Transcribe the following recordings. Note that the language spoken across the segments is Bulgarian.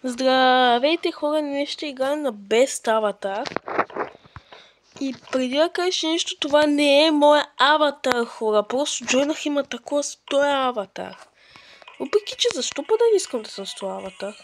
Здравейте хора, ние ще играем на Best Avatar. И преди да кажеш нещо, това не е моя аватар, хора. Просто джойнах има такова с този аватар. Въпреки че защо па да не искам да съм с този аватар?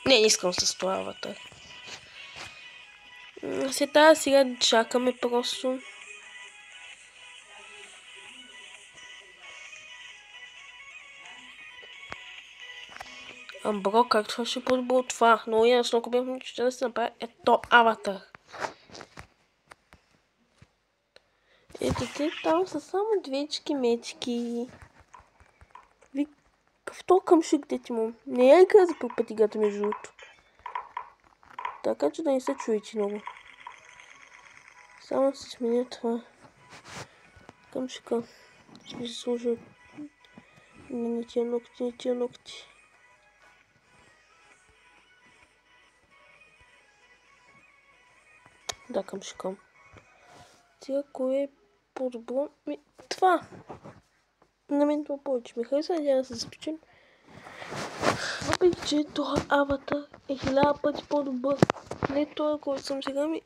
Не искам с този аватар. Сега да чакаме просто. Бро, как това ще по-добро от това? Много ясно, ако бяхме че да се направи ето аватар. Ето те там са само двечки мечки. В то към шиктете му. Не е каза по пътигата между другото. Така че да не се чуете много. Само се сменя това. Към шика. Ще се сложа на тия ногти, Да, към шика. Сега кое е по-добро? Това! На мен това повече ми хареса, надявам да се спичам. Въпреки че това аватар е 1000 пъти по-добър. Не това, който съм сега ми.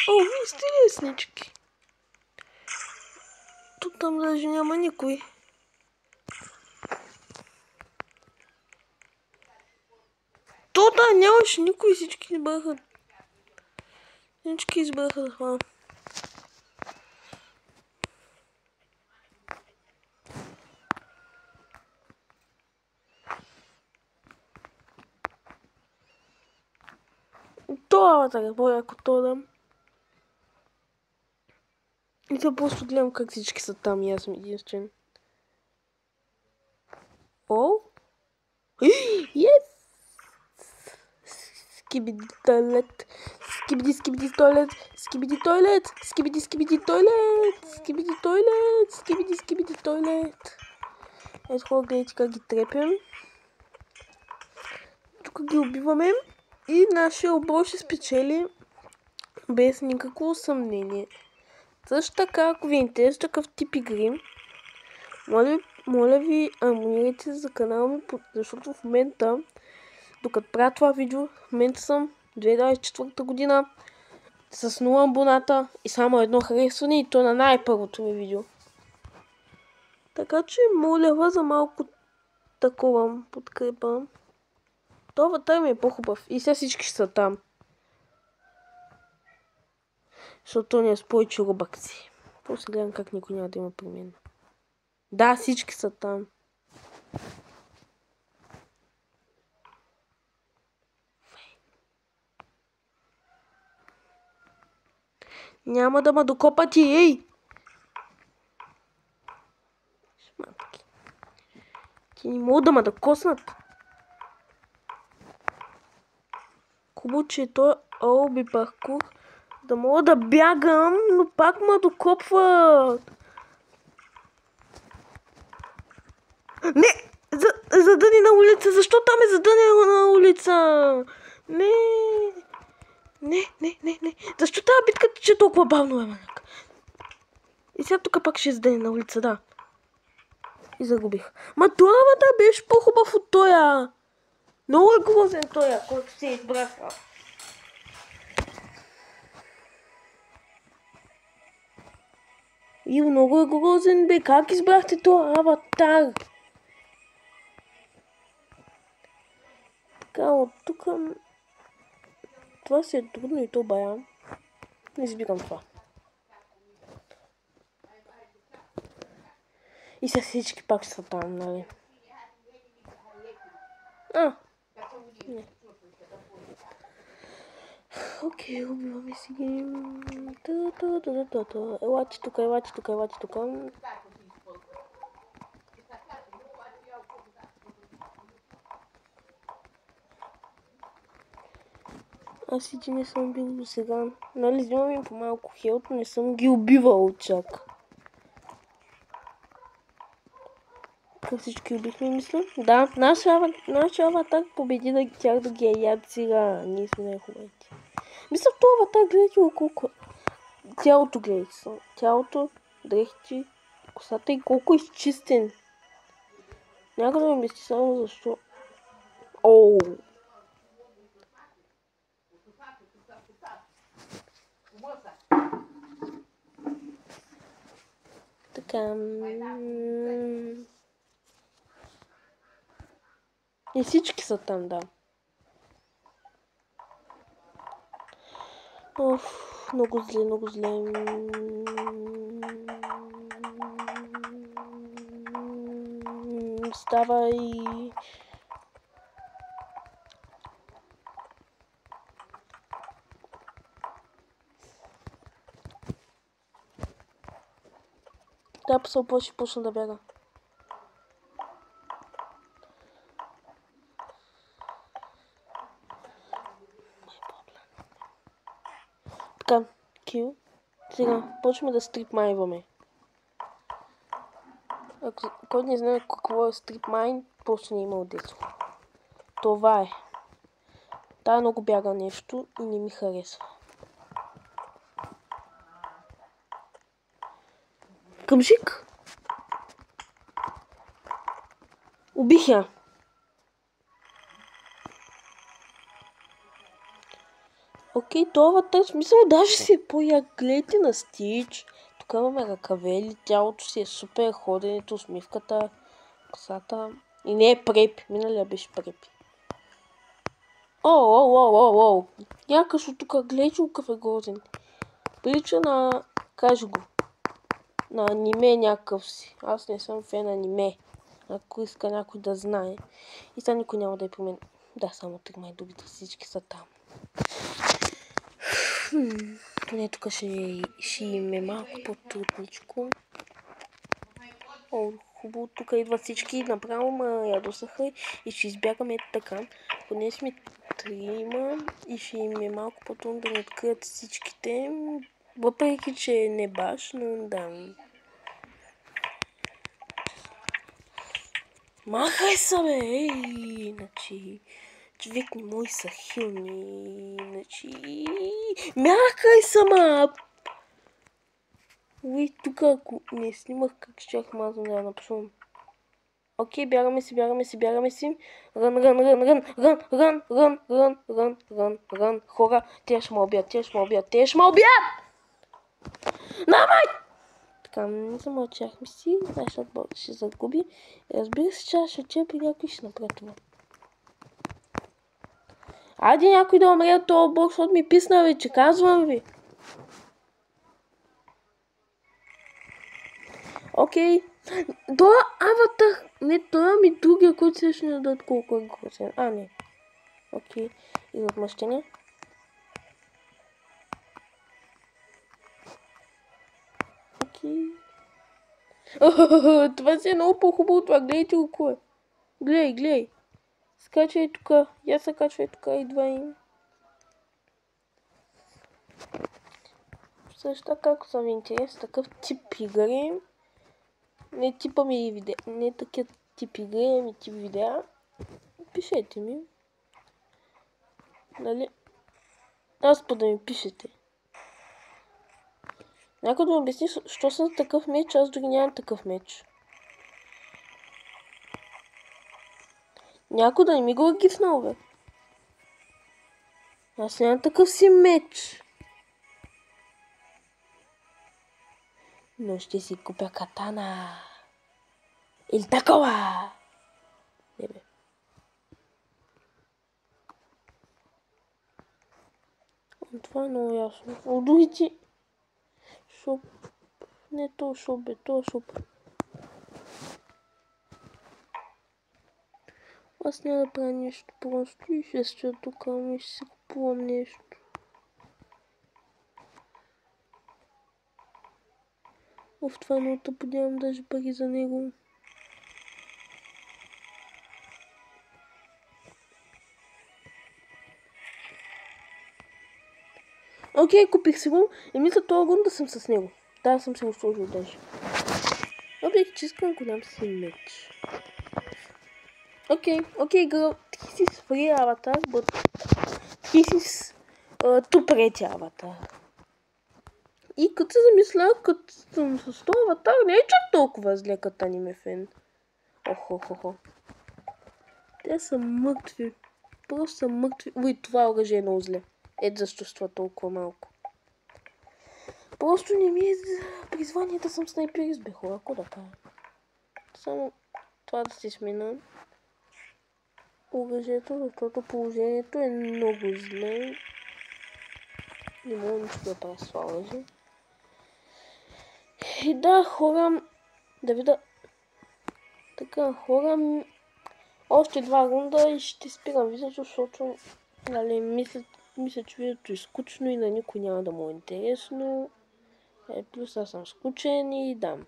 О, вие сте леснички. Тук там даже няма никой. Нямаше никой, всички избраха. Всички избраха това. Това така, по-яко то дам. И то просто гледам как всички са там и аз съм единствен. О! Yes! Скибиди тойлет! Скибиди тойлет! Скибиди тойлет! Скибиди тойлет! Скибиди тойлет! Ето хора, гледайте как ги трепям. Тук ги убиваме. И нашия отбор ще спечели без никакво съмнение. Също така, ако ви е интересно такъв тип игри, моля ви, абонирайте за канала ми, защото в момента, докато правя това видео, в момента съм 2024 година с 0 абоната и само едно харесване и то на най-първото ми видео. Така че моля за малко такова подкрепа. Това ми е по-хубав и сега всички са там. Защото не е с повече рубакси. После гледам как никой няма да има при мен. Да, всички са там. Няма да ма докопат и ей! Шматки. Ти не могат да ма докоснат. Хубаво, че той олби паркур. Да мога да бягам, но пак ма докопват. Не! Задъни на улица! Защо там е задънено на улица? Не! Защо тази битка тече толкова бавно, манак? И сега тук пак ще задъни на улица, да. И загубих. Ма това беше по-хубав от тоя. Много е грозен тоя, който се избраха. И много е грозен, бе. Как избрахте този аватар? Така, от тук... Това си е трудно и то бая. Не избирам това. И сега всички пак са там, нали? Не. Окей, убиваме си ги. Елате тук. Аз и не съм бил до сега. Нали, взимам им по малко хелт, не съм ги убивал чак. Как всички убихме, мисля? Да, нашия аватар победи да тях да ги яд сега. Ние сме най-хубавите. Мисля, това аватар гледайте колко... Тялото гледайте са. Тялото, дрехти, косата и колко изчистен. Някъде ме мисли само защо. Оу! Така. И всички са там, да. Оф, много зле, много зле. Ставай. Трябва се оплаши, почна да бяга. Така, кил. Сега, почваме да стрипмайваме. Ако който не знае какво е стрипмайн, просто не е имал детство. Това е. Тая много бяга нещо и не ми харесва. Къмшик! Убих я! Окей, това в смисъл даже си е по-як. Гледайте на Стич. Тук имаме ръкавели, тялото си е супер, ходенето, усмивката, косата. И не е препи. Миналия беше препи. Оу. Някаш от тук, гледай, че какъв е грозен. Прилича на... Кажи го. На аниме някакъв си. Аз не съм фен аниме. Ако иска някой да знае. И сега никой няма да е по мен. Да, само тъгма и другите всички са там. Не, тук ще им е малко по-трудничко. О, хубаво, тук идват всички, направо ма ядосаха и ще избягаме така. Поне сме трима и ще им е малко по-трудно да ни открият всичките. Въпреки, че не баш, но да. Махай се, бе! Ей! Значи... Човек не мой са хилни. Значи... Махай се, ма! Уй, тук ако не снимах как щях мазам да я напшувам. Окей, бягаме си. Рън. Хора, те ще ме убият. Намай! Така, не замълчахме си, нашата болка ще загуби. Разбира се, че аз ще чепи някой ще направи това. Айде някой да умре от този бог, защото ми писна вече, казвам ви. Окей. Това аватар, не това ми другия, който се ще ни дадат колко е грозен. Не. Окей. И отмъщение. Окей. Това си е много по-хубаво това. Гледайте го кое. Гледай. Скачай тук. Я се качвай тук. Идва им. Също така, ако съм интерес, такъв тип игри. Не типа ми видеа. Не такива тип игри, ами тип видеа. Пишете ми. Нали? Аз да ми пишете. Някой да ми обясни, що съм за такъв меч, аз дори нямам такъв меч. Някой да не ми го е гифнал, бе. Аз нямам такъв си меч. Но ще си купя катана. Или такова. Не, бе. Това е много ясно. От другите... Шоп. Не то шоп, бе. То шоп. Аз няма да правя нещо просто и ще стоя тук, ами ще си купувам нещо. Това е много тъпо, нямам даже пари за него. Окей, купих си го и мисля този гон да съм с него. Да, съм се го сложил даже. Въпреки че искам голям си меч. Окей, гърл, ти си с фри аватар, ти си с тупрети аватар. И като се замисля, като съм с този аватар, не е чак толкова зле като аниме фен. Охо. Те са мъртви. Просто са мъртви. Ой, това оръжие е много зле. Ето защо струва толкова малко. Просто не ми е призванията, съм снайперист, бе хора. Ако да правя? Само това да се смена оръжието, защото положението е много зле. Не мога нищо да правя с това оръжие. И да, хора, да видя. Така, хора, още 2 рунда и ще спирам видеото, защото нали, мисля, че видеото е скучно и на никой няма да му е интересно. Плюс аз съм скучен и да.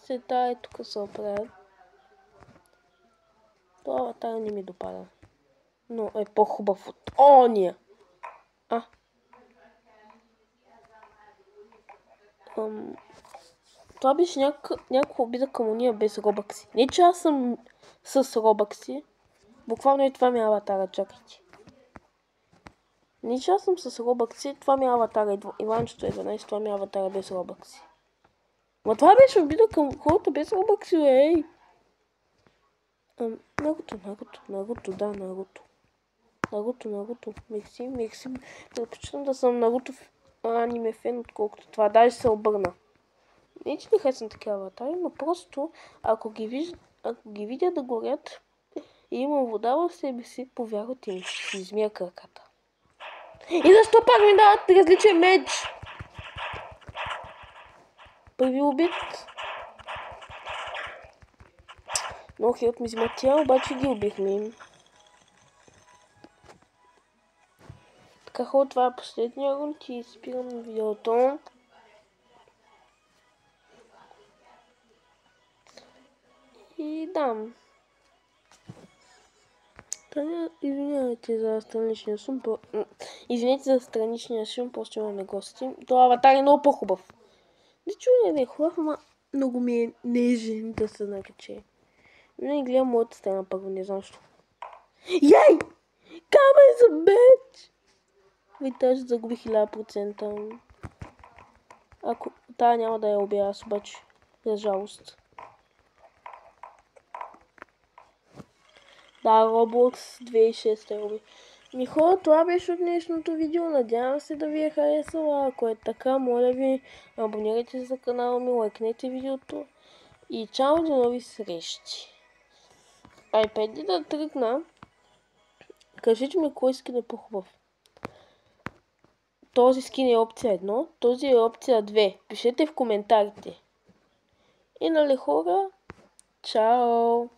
Сета е тук се оправят. Това аватар не ми допада. Но е по-хубав от ония. Това беше някаква обида към уния без робъкси. Не че аз съм с робъкси. Буквално и това ми е аватара, чакайте. Не че аз съм с робъкси, това ми е аватара. Иванчето 11, това ми е аватара без робъкси. Ма това беше обида към хората без робъкси, ей! Наруто, да, Наруто. Наруто. Мерси. Предпочитам да съм Наруто аниме фен, отколкото това. Даже се обърна. Не, че не харесвам такива аватари, но просто ако ги видя да горят и имам вода в себе си, повярвайте ми, ще си измия краката. И защо пак ми дават различен меч? Първи убит. Много хилът ми взимат тя, обаче ги убихме. Така хора, това е последния рунд и спирам видеото. И да. Извинявайте за страничния шум. Извинете за страничния шум, просто имаме гости. Това аватар е много по-хубав. Не е хубав, ама много ми е нежен да се нарече. Не гледам моята страна първо, не знам защо. Яй! Камен за беч! Витаж загубих 1000%. Ако тая няма да я убия аз обаче. За жалост. Да, Roblox 2006 роби. Ми хора, това беше от днешното видео. Надявам се да ви е харесало. Ако е така, моля ви, абонирайте се за канала ми, лайкнете видеото. И чао, до нови срещи. Преди да тръгна, кажете ми кой скин е по-хубав. Този скин е опция 1, този е опция 2. Пишете в коментарите. И нали хора, чао!